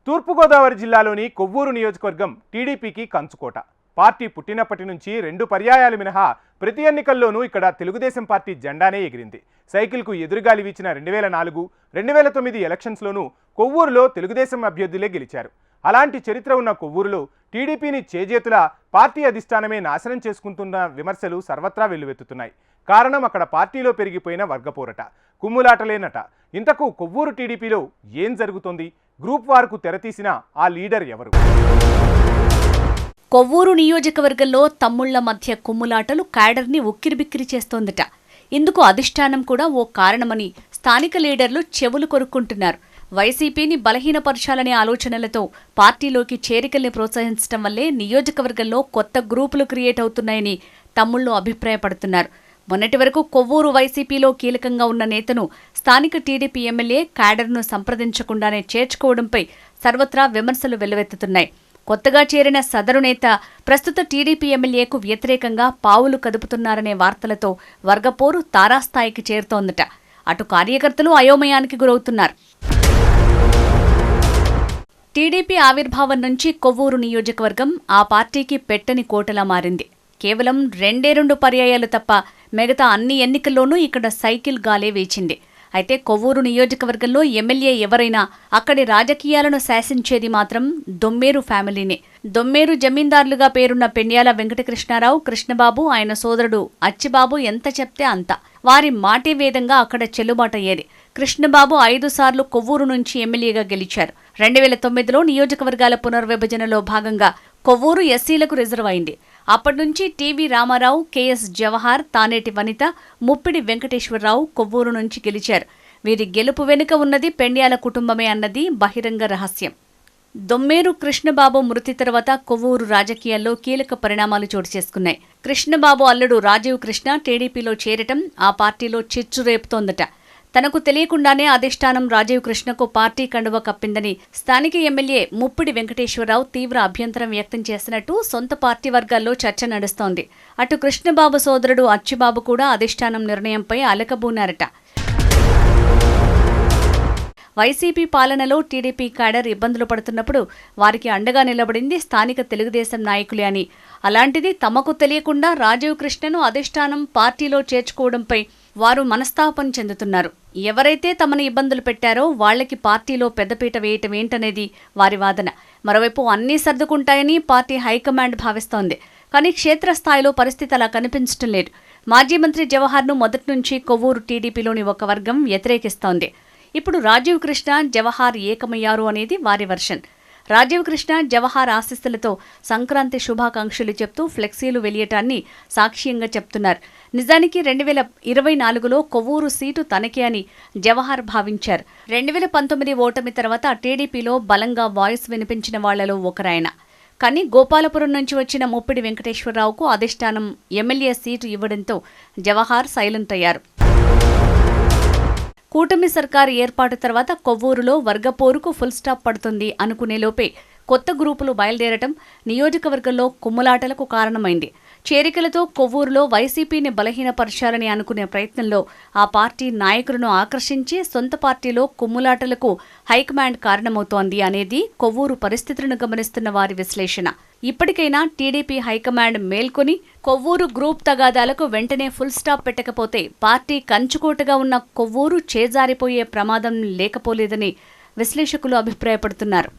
తూర్పుగోదావరి జిల్లాలోని కొవ్వూరు నియోజకవర్గం టీడీపీకి కంచుకోట. పార్టీ పుట్టినప్పటి నుంచి 2 పర్యాయాలు మినహా ప్రతి ఎన్నికల్లోనూ ఇక్కడ తెలుగుదేశం పార్టీ జెండానే ఎగిరింది. సైకిల్కు ఎదురుగాలి వీచిన 2004, 2009 ఎలక్షన్స్లోనూ కొవ్వూరులో తెలుగుదేశం అభ్యర్థులే గెలిచారు. అలాంటి చరిత్ర ఉన్న కొవ్వూరులో టీడీపీని చేజేతులా పార్టీ అధిష్టానమే నాశనం చేసుకుంటున్న విమర్శలు సర్వత్రా వెల్లువెత్తుతున్నాయి. కారణం అక్కడ పార్టీలో పెరిగిపోయిన వర్గపోరట, కుమ్ములాటలేనట. ఇంతకు కొవ్వూరు టీడీపీలో ఏం జరుగుతోంది? గ్రూప్ వార్కు తెరతీసిన ఆ లీడర్ ఎవరు? కొవ్వూరు నియోజకవర్గంలో తమ్ముళ్ల మధ్య కుమ్ములాటలు క్యాడర్ని ఉక్కిరిబిక్కిరి చేస్తోందట. ఇందుకు అధిష్టానం కూడా ఓ కారణమని స్థానిక లీడర్లు చెవులు కొరుక్కుంటున్నారు. వైసీపీని బలహీనపరచాలనే ఆలోచనలతో పార్టీలోకి చేరికల్ని ప్రోత్సహించడం వల్లే నియోజకవర్గంలో కొత్త గ్రూపులు క్రియేట్ అవుతున్నాయని తమ్ముళ్లు అభిప్రాయపడుతున్నారు. మొన్నటి వరకు కొవ్వూరు వైసీపీలో కీలకంగా ఉన్న నేతను స్థానిక టీడీపీ ఎమ్మెల్యే క్యాడర్ను సంప్రదించకుండానే చేర్చుకోవడంపై సర్వత్రా విమర్శలు వెల్లువెత్తుతున్నాయి. కొత్తగా చేరిన సదరు నేత ప్రస్తుత టీడీపీ ఎమ్మెల్యేకు వ్యతిరేకంగా పావులు కదుపుతున్నారనే వార్తలతో వర్గపోరు తారాస్థాయికి చేరుతోందట. అటు కార్యకర్తలు అయోమయానికి గురవుతున్నారు. టీడీపీ ఆవిర్భావం నుంచి కొవ్వూరు నియోజకవర్గం ఆ పార్టీకి పెట్టని కోటలా మారింది. కేవలం 2 పర్యాయాలు తప్ప మిగతా అన్ని ఎన్నికల్లోనూ ఇక్కడ సైకిల్ గాలే వేచింది. అయితే కొవ్వూరు నియోజకవర్గంలో ఎమ్మెల్యే ఎవరైనా అక్కడి రాజకీయాలను శాసించేది మాత్రం దొమ్మేరు ఫ్యామిలీనే. దొమ్మేరు జమీందారులుగా పేరున్న పెండ్యాల వెంకటకృష్ణారావు, కృష్ణబాబు, ఆయన సోదరుడు అచ్చిబాబు ఎంత చెప్తే అంత. వారి మాటే వేదంగా అక్కడ చెల్లుబాటయ్యేది. కృష్ణబాబు 5 సార్లు కొవ్వూరు నుంచి ఎమ్మెల్యేగా గెలిచారు. 2009లో నియోజకవర్గాల పునర్విభజనలో భాగంగా కొవ్వూరు ఎస్సీలకు రిజర్వ్ అయింది. అప్పటి నుంచి టీవీ రామారావు, కేఎస్ జవహర్, తానేటి వనిత, ముప్పిడి వెంకటేశ్వరరావు కొవ్వూరు నుంచి గెలిచారు. వీరి గెలుపు వెనుక ఉన్నది పెండ్యాల కుటుంబమే అన్నది బహిరంగ రహస్యం. దొమ్మేరు కృష్ణబాబు మృతి తర్వాత కొవ్వూరు రాజకీయాల్లో కీలక పరిణామాలు చోటు చేసుకున్నాయి. కృష్ణబాబు అల్లుడు రాజీవ్ కృష్ణ టీడీపీలో చేరటం ఆ పార్టీలో చిచ్చు రేపుతోందట. తనకు తెలియకుండానే అధిష్టానం రాజీవ్ కృష్ణకు పార్టీ కండువ కప్పిందని స్థానిక ఎమ్మెల్యే ముప్పిడి వెంకటేశ్వరరావు తీవ్ర అభ్యంతరం వ్యక్తం చేసినట్టు సొంత పార్టీ వర్గాల్లో చర్చ నడుస్తోంది. అటు కృష్ణబాబు సోదరుడు అచ్చిబాబు కూడా అధిష్టానం నిర్ణయంపై అలకబూనారట. వైసీపీ పాలనలో టీడీపీ క్యాడర్ ఇబ్బందులు పడుతున్నప్పుడు వారికి అండగా నిలబడింది స్థానిక తెలుగుదేశం నాయకులే అని, అలాంటిది తమకు తెలియకుండా రాజీవ్ కృష్ణను అధిష్టానం పార్టీలో చేర్చుకోవడంపై వారు మనస్తాపం చెందుతున్నారు. ఎవరైతే తమను ఇబ్బందులు పెట్టారో వాళ్లకి పార్టీలో పెద్దపీట వేయటం ఏంటనేది వారి వాదన. మరోవైపు అన్నీ సర్దుకుంటాయని పార్టీ హైకమాండ్ భావిస్తోంది. కానీ క్షేత్రస్థాయిలో పరిస్థితి అలా కనిపించడం లేదు. మాజీ మంత్రి జవహర్ను మొదటి నుంచి కొవ్వూరు టీడీపీలోని ఒక వర్గం వ్యతిరేకిస్తోంది. ఇప్పుడు రాజీవ్ కృష్ణ, జవహర్ ఏకమయ్యారు అనేది వారి వర్షన్. రాజీవ్ కృష్ణ, జవహర్ ఆశీస్సులతో సంక్రాంతి శుభాకాంక్షలు చెప్తూ ఫ్లెక్సీలు వెలియటాన్ని సాక్ష్యంగా చెప్తున్నారు. నిజానికి 2024లో కొవ్వూరు సీటు తనకే అని జవహర్ భావించారు. 2019 ఓటమి తర్వాత టీడీపీలో బలంగా వాయిస్ వినిపించిన వాళ్లలో ఒకరాయన. కానీ గోపాలపురం నుంచి వచ్చిన ముప్పిడి వెంకటేశ్వరరావుకు అధిష్టానం ఎమ్మెల్యే సీటు ఇవ్వడంతో జవహర్ సైలెంట్ అయ్యారు. కూటమి సర్కారు ఏర్పాటు తర్వాత కొవ్వూరులో వర్గపోరుకు ఫుల్ స్టాప్ పడుతుంది అనుకునేలోపే కొత్త గ్రూపులు బయలుదేరటం నియోజకవర్గంలో కుమ్ములాటలకు కారణమైంది. చేరికలతో కొవ్వూరులో వైసీపీని బలహీనపరచాలని అనుకునే ప్రయత్నంలో ఆ పార్టీ నాయకులను ఆకర్షించి సొంత పార్టీలో కుమ్ములాటలకు హైకమాండ్ కారణమవుతోంది అనేది కొవ్వూరు పరిస్థితులను గమనిస్తున్న వారి విశ్లేషణ. ఇప్పటికైనా టీడీపీ హైకమాండ్ మేల్కొని కొవ్వూరు గ్రూప్ తగాదాలకు వెంటనే ఫుల్ స్టాప్ పెట్టకపోతే పార్టీ కంచుకోటగా ఉన్న కొవ్వూరు చేజారిపోయే ప్రమాదం లేకపోలేదని విశ్లేషకులు అభిప్రాయపడుతున్నారు.